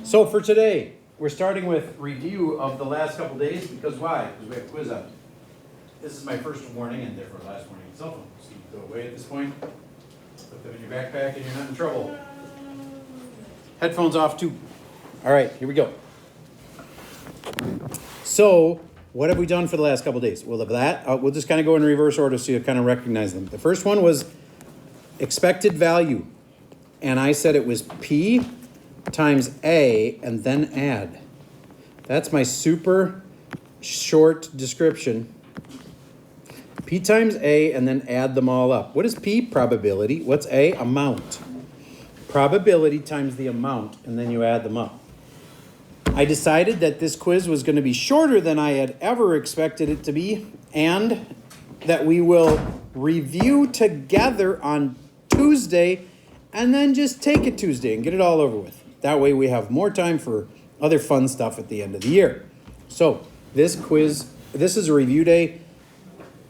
So for today, we're starting with review of the last couple days, because why? Because we have a quiz up. This is my first warning and therefore last warning cell phone. So you can throw away at this point. Put them in your backpack and you're not in trouble. Headphones off too. All right, here we go. So what have we done for the last couple days? Well, of that, we'll just kind of go in reverse order so you kind of recognize them. The first one was expected value. And I said it was P times A and then add. That's my super short description. P times A and then add them all up. What is P? Probability. What's A? Amount. Probability times the amount, and then you add them up. I decided that this quiz was going to be shorter than I had ever expected it to be, and that we will review together on Tuesday and then just take it Tuesday and get it all over with. That way we have more time for other fun stuff at the end of the year. So this quiz, this is a review day.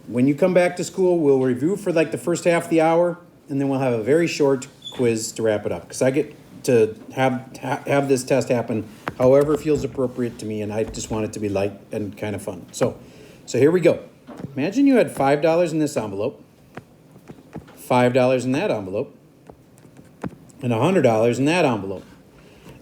When you come back to school, we'll review for like the first half of the hour, and then we'll have a very short quiz to wrap it up. Because I get to have this test happen however feels appropriate to me, and I just want it to be light and kind of fun. So here we go. Imagine you had $5 in this envelope, $5 in that envelope, and $100 in that envelope.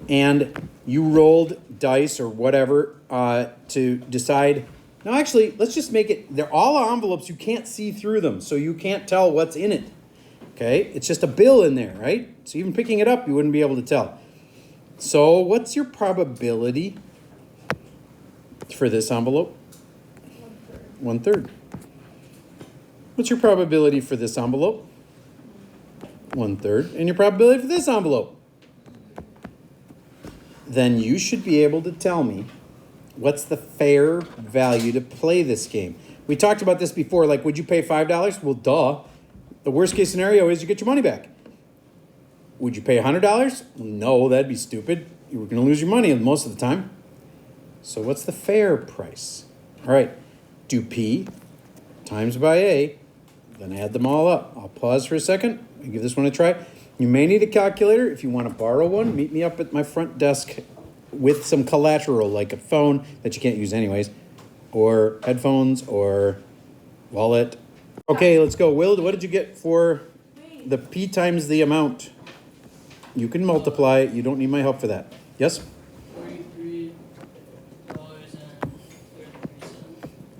And you rolled dice or whatever to decide. No, actually, let's just make it, they're all envelopes. You can't see through them, so you can't tell what's in it. Okay? It's just a bill in there, right? So even picking it up, you wouldn't be able to tell. So what's your probability for this envelope? 1/3. What's your probability for this envelope? 1/3. And your probability for this envelope? Then you should be able to tell me what's the fair value to play this game. We talked about this before, like, would you pay $5? Well, duh. The worst case scenario is you get your money back. Would you pay $100? No, that'd be stupid. You were going to lose your money most of the time. So what's the fair price? All right, do P times by A, then add them all up. I'll pause for a second and give this one a try. You may need a calculator. If you want to borrow one, meet me up at my front desk with some collateral, like a phone that you can't use anyways, or headphones, or wallet. Okay, let's go. Will, what did you get for the P times the amount? You can multiply it. You don't need my help for that. Yes? $33.33.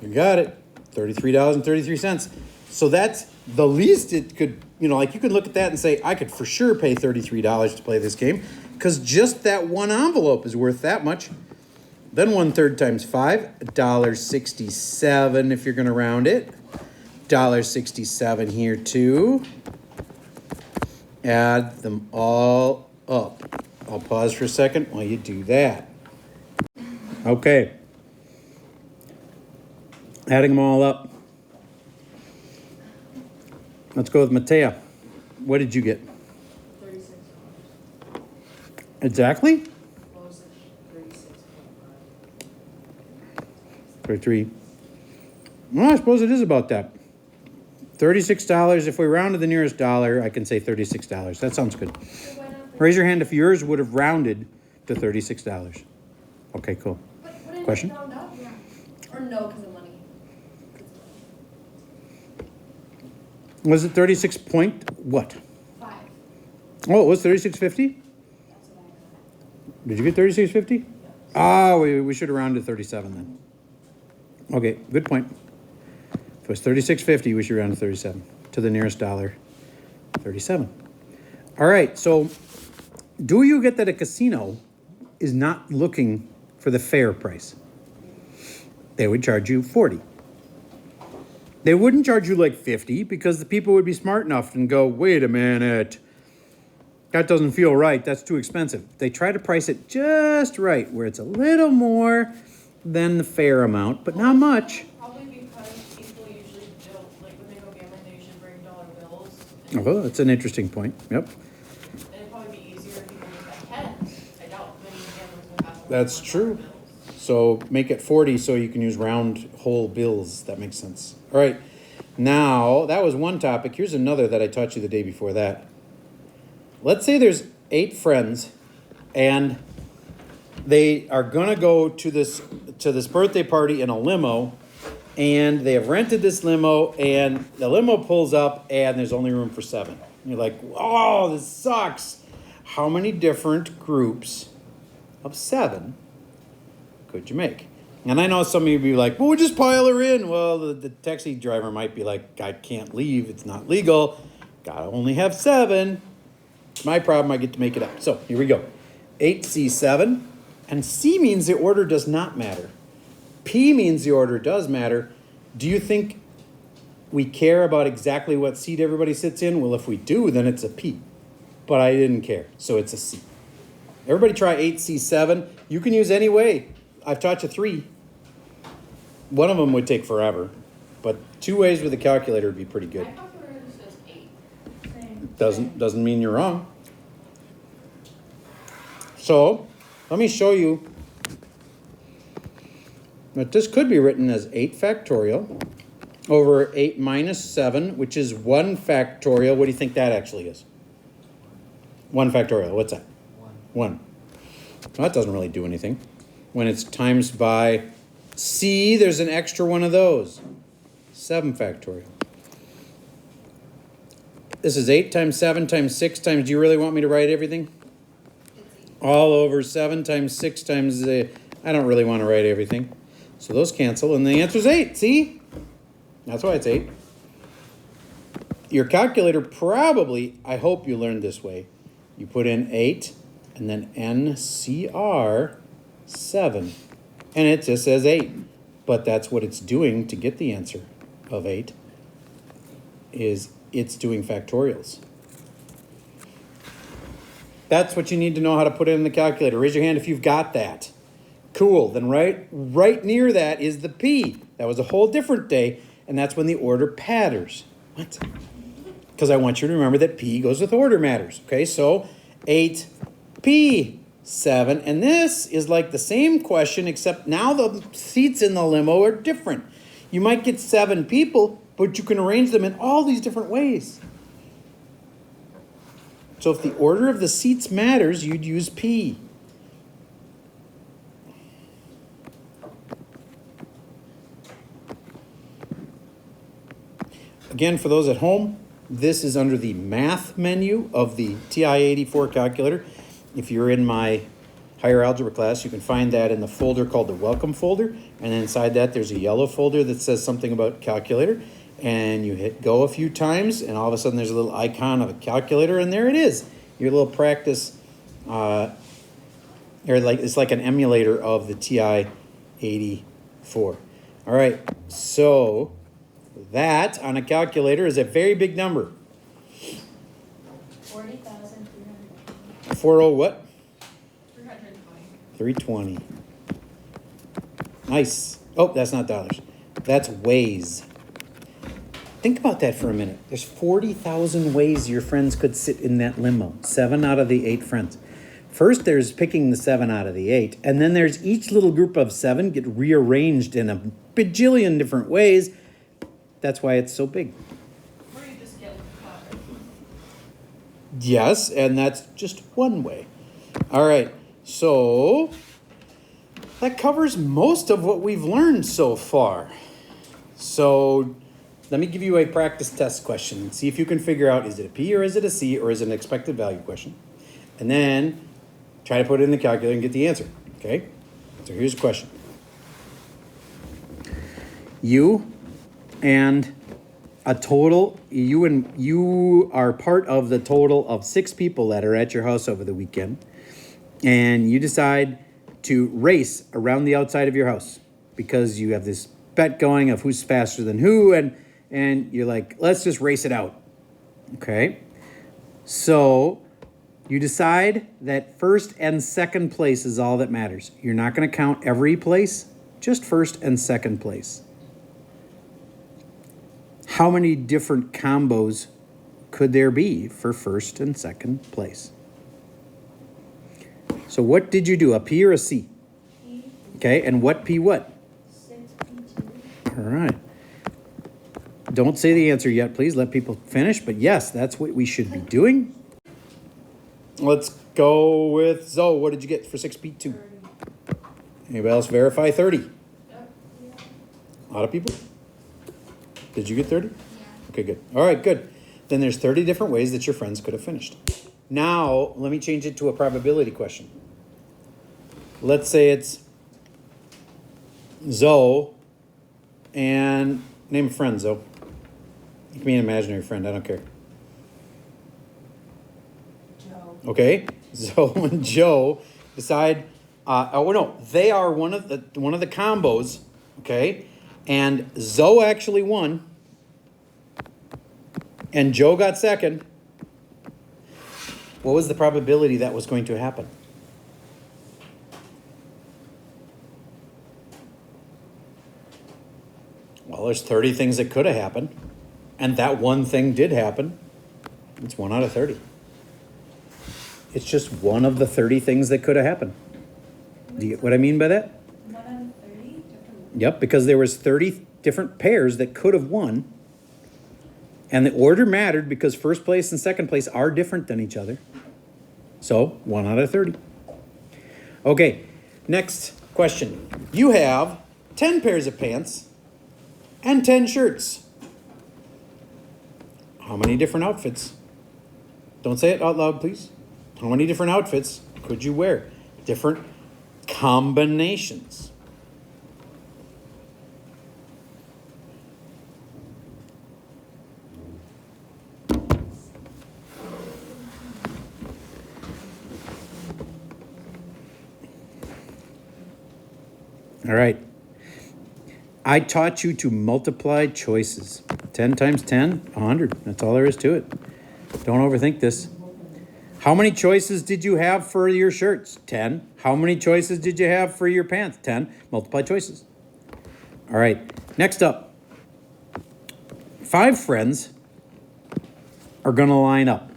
You got it. $33.33. So that's the least it could, like you could look at that and say, I could for sure pay $33 to play this game because just that one envelope is worth that much. Then 1/3 times 5, $1.67 if you're going to round it. $1.67 here too. Add them all up. I'll pause for a second while you do that. Okay. Adding them all up. Let's go with Matea. What did you get? $36. Exactly? What was it? 36.5. 33. Well, I suppose it is about that. $36. If we round to the nearest dollar, I can say $36. That sounds good. Raise your hand if yours would have rounded to $36. Okay, cool. Question? Round up? Yeah. Or no, because of money. Was it 36 point what? 5. Oh, it was 36.50? That's what I got. Did you get 36.50? Yes. Ah, we should have rounded to 37 then. Okay, good point. If it was 36.50, we should round to 37. To the nearest dollar, 37. All right, so do you get that a casino is not looking for the fair price? They would charge you 40. They wouldn't charge you like 50 because the people would be smart enough and go, wait a minute, that doesn't feel right. That's too expensive. They try to price it just right, where it's a little more than the fair amount, but not much. Probably because people usually don't, like when they go gambling, they usually bring dollar bills. Oh, that's an interesting point. Yep. And it'd probably be easier if people just got tens. I doubt many gamblers will have That's true. bills. So make it 40 so you can use round whole bills. That makes sense. All right. Now, that was one topic. Here's another that I taught you the day before that. Let's say there's 8 friends and They are gonna go to this birthday party in a limo, and they have rented this limo, and the limo pulls up, and there's only room for 7. And you're like, oh, this sucks. How many different groups of 7 could you make? And I know some of you be like, well, we'll just pile her in. Well, the taxi driver might be like, I can't leave. It's not legal. Gotta only have 7. It's my problem. I get to make it up. So here we go. 8C7. And C means the order does not matter. P means the order does matter. Do you think we care about exactly what seat everybody sits in? Well, if we do, then it's a P. But I didn't care, so it's a C. Everybody try 8C7. You can use any way. I've taught you 3. One of them would take forever, but 2 ways with a calculator would be pretty good. My calculator says 8. Doesn't mean you're wrong. So, let me show you that this could be written as 8 factorial over 8 minus 7, which is 1 factorial. What do you think that actually is? 1 factorial. What's that? 1. Well, that doesn't really do anything. When it's times by C, there's an extra one of those. 7 factorial. This is 8 times 7 times 6 times, do you really want me to write everything? All over 7 times 6 times, I don't really want to write everything. So those cancel, and the answer is 8, see? That's why it's 8. Your calculator probably, I hope you learned this way. You put in 8, and then NCR 7. And it just says 8. But that's what it's doing to get the answer of 8, is it's doing factorials. That's what you need to know how to put it in the calculator. Raise your hand if you've got that. Cool. Then right near that is the P. That was a whole different day, and that's when the order patterns. What? Because I want you to remember that P goes with order matters. Okay, so 8P 7, and this is like the same question, except now the seats in the limo are different. You might get 7 people, but you can arrange them in all these different ways. So if the order of the seats matters, you'd use P. Again, for those at home, this is under the math menu of the TI-84 calculator. If you're in my higher algebra class, you can find that in the folder called the welcome folder. And then inside that, there's a yellow folder that says something about calculator. And you hit go a few times, and all of a sudden there's a little icon of a calculator, and there it is. Your little practice, it's like an emulator of the TI-84. All right, so that on a calculator is a very big number. 40,320. 40 what? 320. 320. Nice. Oh, that's not dollars. That's ways. Think about that for a minute. There's 40,000 ways your friends could sit in that limo. 7 out of the 8 friends. First, there's picking the 7 out of the 8. And then there's each little group of 7 get rearranged in a bajillion different ways. That's why it's so big. Or you just get caught. Yes, and that's just one way. All right, so that covers most of what we've learned so far. So let me give you a practice test question and see if you can figure out, is it a P or is it a C or is it an expected value question? And then try to put it in the calculator and get the answer, okay? So here's the question. You are part of the total of 6 people that are at your house over the weekend, and you decide to race around the outside of your house because you have this bet going of who's faster than who, and you're like, let's just race it out. Okay? So you decide that first and second place is all that matters. You're not going to count every place, just first and second place. How many different combos could there be for first and second place? So what did you do, a P or a C? P. Okay, and what P what? 6P2. All right. Don't say the answer yet, please. Let people finish. But yes, that's what we should be doing. Let's go with Zoe. What did you get for 6P2? Anybody else verify 30? Yep. A lot of people? Did you get 30? Okay, good. All right, good. Then there's 30 different ways that your friends could have finished. Now, let me change it to a probability question. Let's say it's Zoe and name a friend, Zoe. It can be an imaginary friend, I don't care. Joe. Okay, Zoe and Joe decide. Oh no, they are one of the combos. Okay, and Zoe actually won, and Joe got second. What was the probability that was going to happen? Well, there's 30 things that could have happened, and that one thing did happen. It's 1 out of 30. It's just one of the 30 things that could have happened. Do you get what I mean by that? 1 out of 30? Yep, because there was 30 different pairs that could have won. And the order mattered because first place and second place are different than each other. So, 1 out of 30. Okay, next question. You have 10 pairs of pants and 10 shirts. How many different outfits? Don't say it out loud, please. How many different outfits could you wear? Different combinations. All right. I taught you to multiply choices. 10 times 10, 100. That's all there is to it. Don't overthink this. How many choices did you have for your shirts? 10. How many choices did you have for your pants? 10. Multiply choices. All right. Next up. 5 friends are going to line up.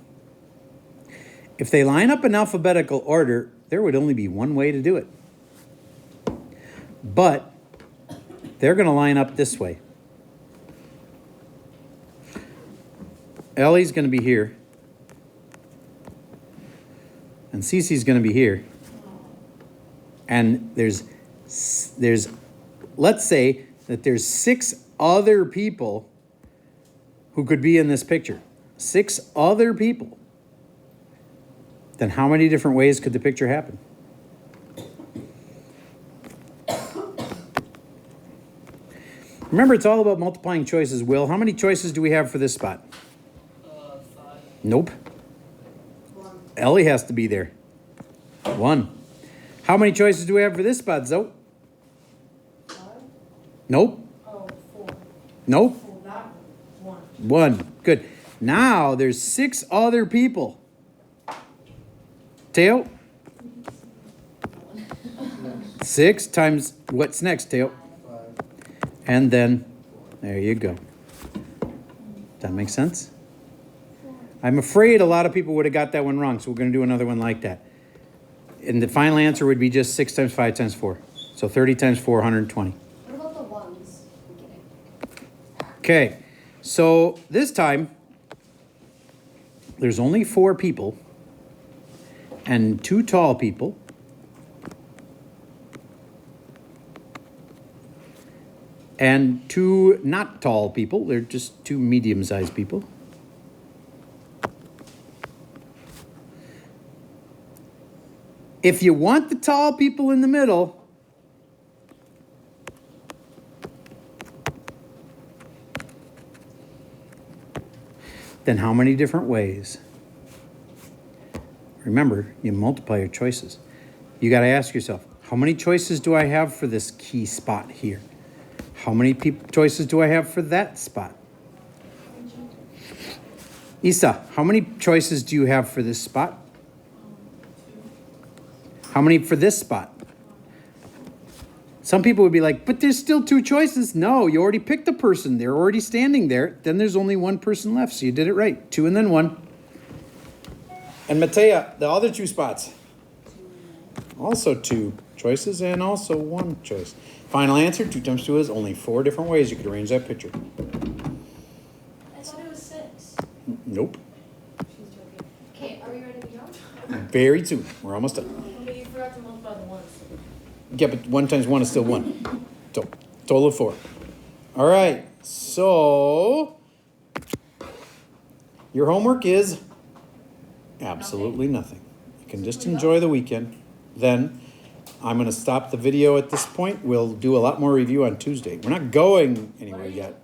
If they line up in alphabetical order, there would only be one way to do it. But they're going to line up this way. Ellie's going to be here. And Cece's going to be here. And there's let's say that there's 6 other people who could be in this picture. 6 other people. Then how many different ways could the picture happen? Remember, it's all about multiplying choices, Will. How many choices do we have for this spot? 5. Nope. 1. Ellie has to be there. 1. How many choices do we have for this spot, Zoe? 5? Nope. Oh, 4. Nope. Oh, that one. 1. Good. Now there's 6 other people. Teo? 6 times what's next, Teo? And then, there you go. That makes sense? I'm afraid a lot of people would have got that one wrong, so we're going to do another one like that. And the final answer would be just 6 times 5 times 4. So 30 times 4, 120. What about the ones? I'm kidding. Okay, so this time, there's only 4 people and 2 tall people. And 2 not tall people. They're just 2 medium-sized people. If you want the tall people in the middle, then how many different ways? Remember, you multiply your choices. You got to ask yourself, how many choices do I have for this key spot here? How many choices do I have for that spot? Isa, how many choices do you have for this spot? 2. How many for this spot? Some people would be like, but there's still 2 choices. No, you already picked a person. They're already standing there. Then there's only 1 person left, so you did it right. 2 and then 1. And Matea, the other 2 spots. Also 2 choices and also 1 choice. Final answer, 2 times 2 is only 4 different ways you could arrange that picture. I thought it was 6. Nope. She's joking. Okay, are we ready to go? Very soon. We're almost done. But you forgot to multiply the ones. Yeah, but 1 times 1 is still 1. Total of 4. All right, so your homework is absolutely nothing. You can just enjoy the weekend. Then I'm going to stop the video at this point. We'll do a lot more review on Tuesday. We're not going anywhere yet.